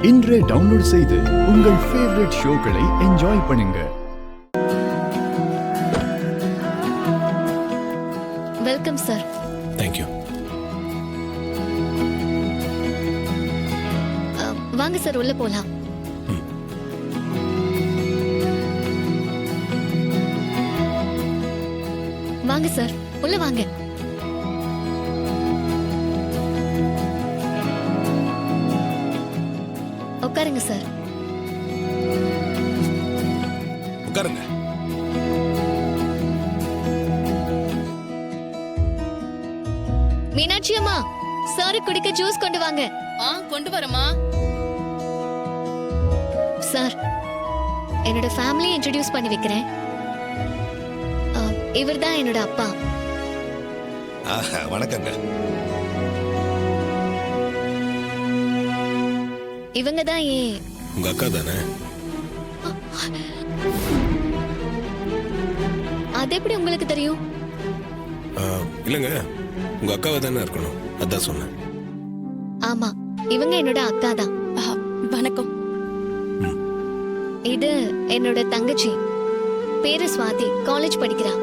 இன்றே டவுன்லோட் செய்து உங்கள் ஃபேவரட் ஷோக்களை என்ஜாய் பண்ணுங்க. Welcome sir. Thank you. வாங்க சார், உள்ள போலாம். வாங்க சார், உள்ள வாங்க. உட்காருங்க சார். உட்காருங்க. மீனாட்சி அம்மா, சாரு குடிக்க ஜூஸ் கொண்டு வாங்க. கொண்டு வரமா. சார், என்னோட ஃபேமிலி இன்ட்ரோடியூஸ் பண்ணி வைக்கிறேன். இவர்தான் என்னோட அப்பா. வணக்கங்க. இவங்க தான் உங்க அக்கா தானே? அது எப்படி உங்களுக்கு தெரியும்? இல்லங்க, உங்க அக்காவை தானே இருக்கணும், அதான் சொன்னேன். ஆமா, இவங்க என்னோட அக்கா தான். வணக்கம். இது என்னோட தங்கச்சி, பேரு ஸ்வாதி, காலேஜ் படிக்கிறா.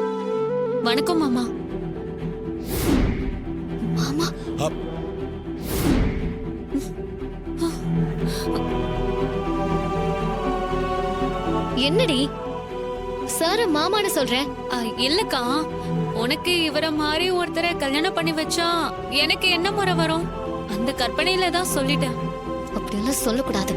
வணக்கம் மாமா. மாமா, என்னடி சார மாமான்னு சொல்றேன்? இல்லக்கா, உனக்கு இவர மாதிரி ஒருத்தரை கல்யாணம் பண்ணி வச்சா எனக்கு என்ன முறை வரும், அந்த கற்பனையில தான் சொல்லிட்டேன். அப்படியெல்லாம் சொல்லக்கூடாது.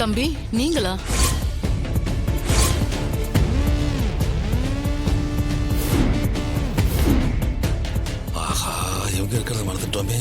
தம்பி, நீங்களா? ஆஹா, இவங்க இருக்கிறத மறந்துட்டோமே.